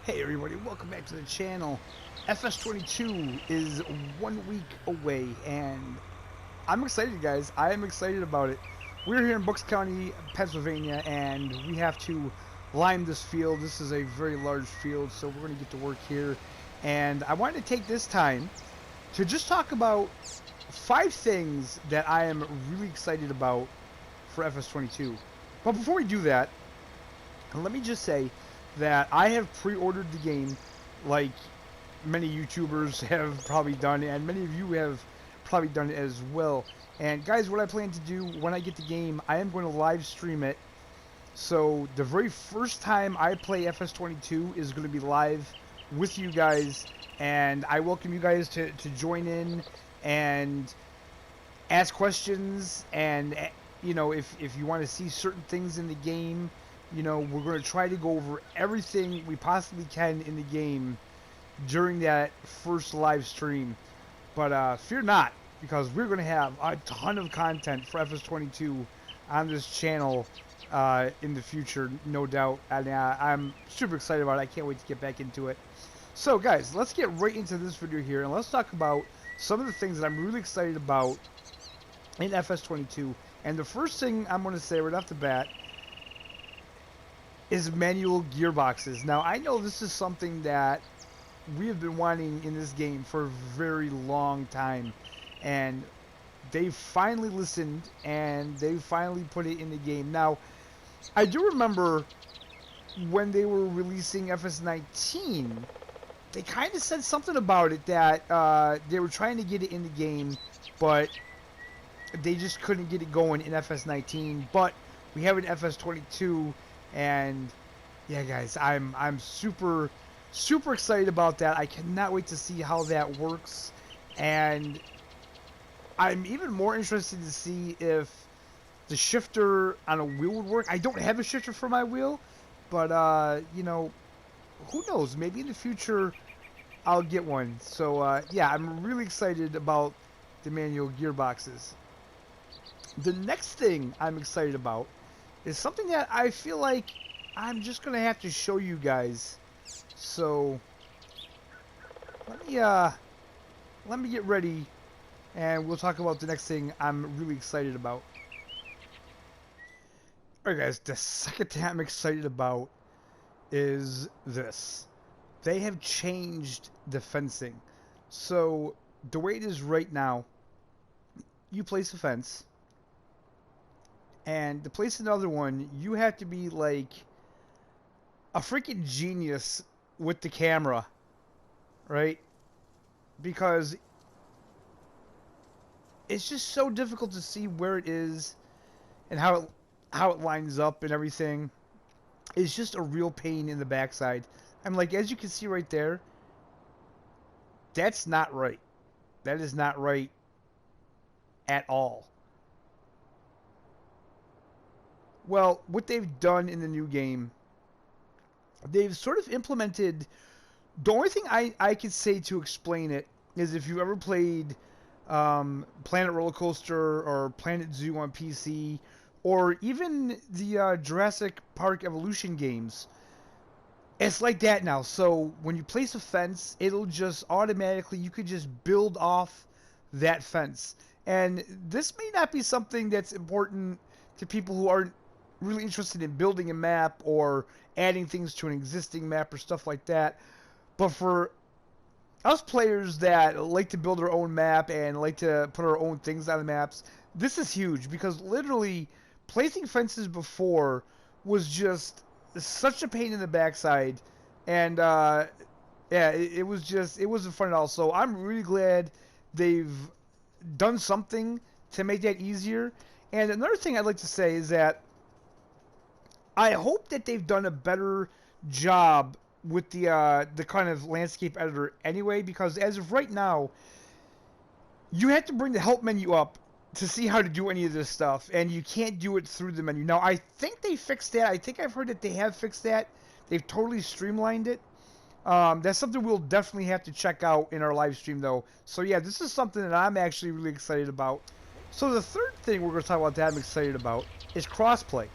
Hey everybody, welcome back to the channel. FS22 is 1 week away and I'm excited, guys. I am excited about it. We're here in Bucks County, Pennsylvania, and we have to lime this field. This is a very large field, so we're going to get to work here. And I wanted to take this time to just talk about 5 things that I am really excited about for FS22. But before we do that, let me just say that I have pre-ordered the game like many YouTubers have probably done, and many of you have probably done it as well. And guys, what I plan to do when I get the game, I am going to live stream it. So the very first time I play FS22 is going to be live with you guys, and I welcome you guys to join in and ask questions, and you know, if you want to see certain things in the game, you know, we're going to try to go over everything we possibly can in the game during that first live stream. But fear not, because we're going to have a ton of content for FS22 on this channel in the future, no doubt. And I'm super excited about it. I can't wait to get back into it. So guys, let's get right into this video here, and let's talk about some of the things that I'm really excited about in FS22. And the first thing I'm going to say right off the bat is manual gearboxes. Now, I know this is something that we have been wanting in this game for a very long time, and they finally listened and they finally put it in the game. Now, I do remember when they were releasing FS19, they kind of said something about it, that they were trying to get it in the game, but they just couldn't get it going in FS19. But we have an FS22, and yeah, guys, I'm super excited about that. I cannot wait to see how that works, and I'm even more interested to see if the shifter on a wheel would work. I don't have a shifter for my wheel, but you know, who knows? Maybe in the future I'll get one. So yeah, I'm really excited about the manual gearboxes. The next thing I'm excited about is something that I feel like I'm just gonna have to show you guys. So let me get ready, and we'll talk about the next thing I'm really excited about. Alright guys, the second thing I'm excited about is this. They have changed the fencing. So the way it is right now, you place a fence, and to place another one, you have to be like a freaking genius with the camera, right? Because it's just so difficult to see where it is and how it lines up and everything. It's just a real pain in the backside. I'm like, as you can see right there, that's not right. That is not right at all. Well, what they've done in the new game, they've sort of implemented. The only thing I could say to explain it is if you ever played Planet Roller Coaster or Planet Zoo on PC, or even the Jurassic Park Evolution games, it's like that now. So when you place a fence, it'll just automatically, you could just build off that fence. And this may not be something that's important to people who aren't really interested in building a map or adding things to an existing map or stuff like that, but for us players that like to build our own map and like to put our own things on the maps, this is huge, because literally placing fences before was just such a pain in the backside, and yeah, it wasn't fun at all. So I'm really glad they've done something to make that easier. And another thing I'd like to say is that I hope that they've done a better job with the kind of landscape editor anyway, because as of right now, you have to bring the help menu up to see how to do any of this stuff, and you can't do it through the menu. Now, I think they fixed that. I think I've heard that they have fixed that. They've totally streamlined it. That's something we'll definitely have to check out in our live stream, though. So yeah, this is something that I'm actually really excited about. So the third thing we're going to talk about that I'm excited about is crossplay.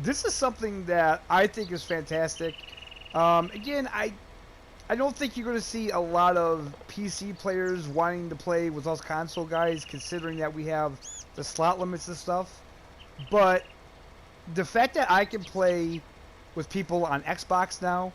This is something that I think is fantastic. Again, I don't think you're going to see a lot of PC players wanting to play with us console guys, considering that we have the slot limits and stuff. But the fact that I can play with people on Xbox now,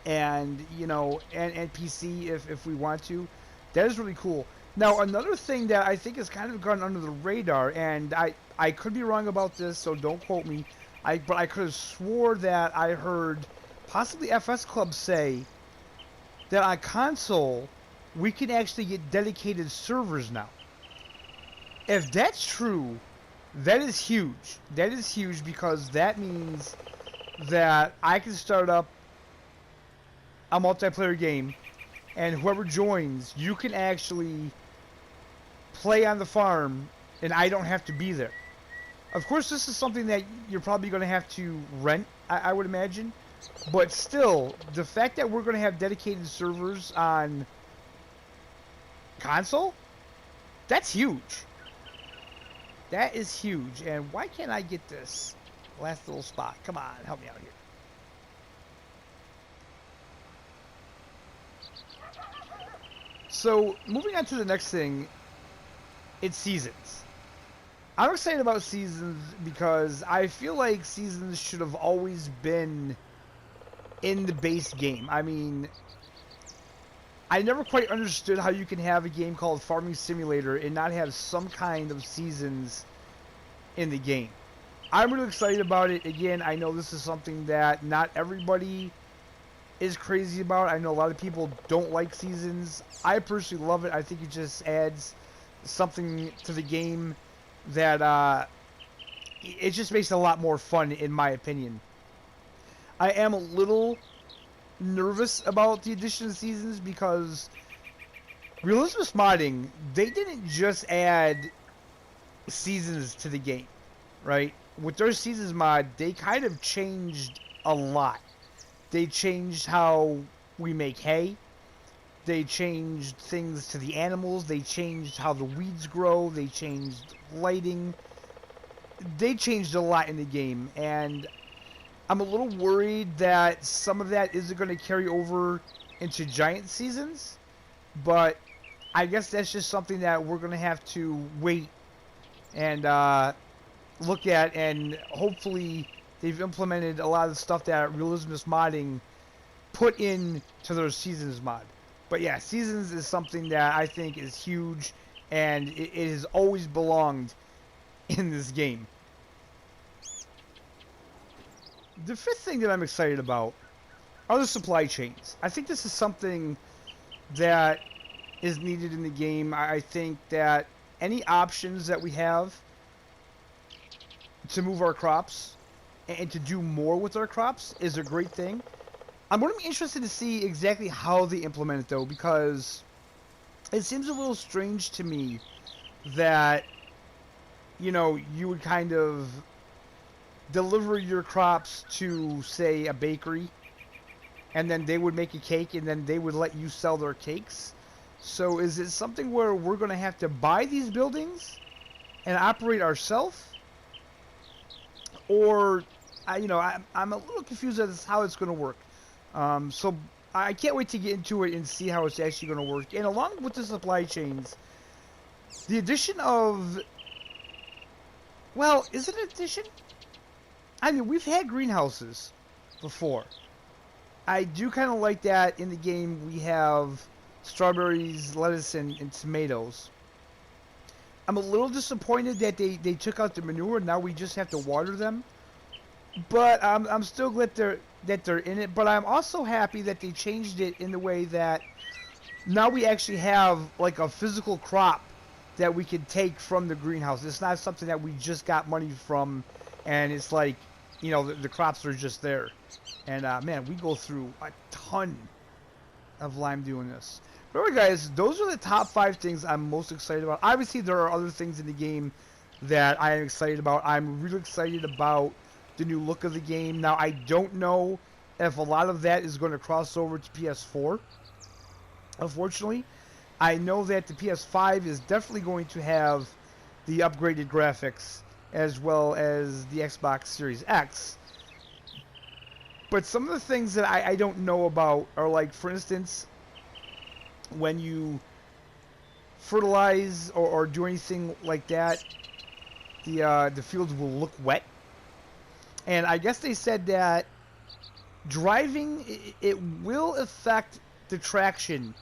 and you know, and PC if we want to, that is really cool. Now, another thing that I think has kind of gone under the radar, and I could be wrong about this, so don't quote me. But I could have swore that I heard possibly FS Club say that on console we can actually get dedicated servers now. If that's true, that is huge. That is huge because that means that I can start up a multiplayer game, and whoever joins, you can actually play on the farm, and I don't have to be there. Of course, this is something that you're probably going to have to rent, I would imagine. But still, the fact that we're going to have dedicated servers on console, that's huge. That is huge. And why can't I get this last little spot? Come on, help me out here. So, moving on to the next thing, it's seasons. I'm excited about seasons because I feel like seasons should have always been in the base game. I mean, I never quite understood how you can have a game called Farming Simulator and not have some kind of seasons in the game. I'm really excited about it. Again, I know this is something that not everybody is crazy about. I know a lot of people don't like seasons. I personally love it. I think it just adds something to the game that it just makes it a lot more fun, in my opinion. I am a little nervous about the addition of seasons because Realismus Modding, they didn't just add seasons to the game, right? With their seasons mod, they kind of changed a lot. They changed how we make hay. They changed things to the animals. They changed how the weeds grow. They changed lighting. They changed a lot in the game, and I'm a little worried that some of that isn't going to carry over into Giant seasons, but I guess that's just something that we're going to have to wait and look at, and hopefully they've implemented a lot of the stuff that Realismus Modding put into their Seasons mod. But yeah, Seasons is something that I think is huge, and it has always belonged in this game. The fifth thing that I'm excited about are the supply chains. I think this is something that is needed in the game. I think that any options that we have to move our crops and to do more with our crops is a great thing. I'm going to be interested to see exactly how they implement it, though, because it seems a little strange to me that, you know, you would kind of deliver your crops to, say, a bakery, and then they would make a cake, and then they would let you sell their cakes. So is it something where we're going to have to buy these buildings and operate ourselves? Or, I'm a little confused as to how it's going to work. So I can't wait to get into it and see how it's actually going to work. And along with the supply chains, the addition of... Well, is it an addition? I mean, we've had greenhouses before. I do kind of like that in the game we have strawberries, lettuce, and tomatoes. I'm a little disappointed that they took out the manure and now we just have to water them. But I'm still glad that they're in it. But I'm also happy that they changed it in the way that now we actually have like a physical crop that we can take from the greenhouse. It's not something that we just got money from and it's like, you know, the crops are just there. And man, we go through a ton of lime doing this. But anyway, guys, those are the top 5 things I'm most excited about. Obviously, there are other things in the game that I am excited about. I'm really excited about the new look of the game. Now, I don't know if a lot of that is going to cross over to PS4, unfortunately. I know that the PS5 is definitely going to have the upgraded graphics as well as the Xbox Series X. But some of the things that I don't know about are like, for instance, when you fertilize or do anything like that, the fields will look wet. And I guess they said that driving, it will affect the traction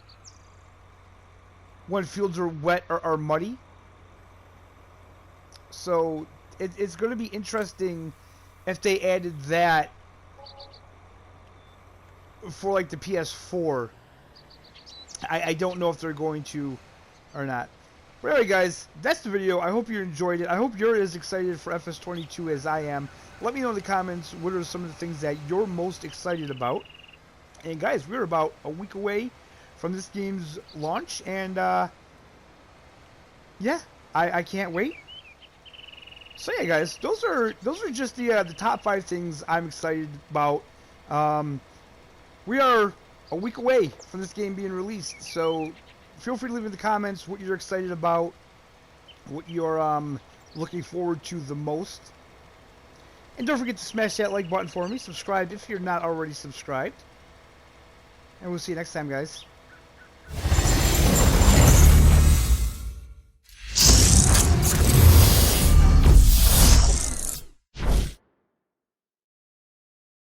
when fields are wet or muddy. So it's going to be interesting if they added that for like the PS4. I don't know if they're going to or not. But anyway, guys, that's the video. I hope you enjoyed it. I hope you're as excited for FS22 as I am. Let me know in the comments what are some of the things that you're most excited about. And guys, we're about a week away from this game's launch, and yeah, I can't wait. So yeah, guys, those are just the top 5 things I'm excited about. We are a week away from this game being released, so feel free to leave in the comments what you're excited about, what you're looking forward to the most. And don't forget to smash that like button for me. Subscribe if you're not already subscribed. And we'll see you next time, guys.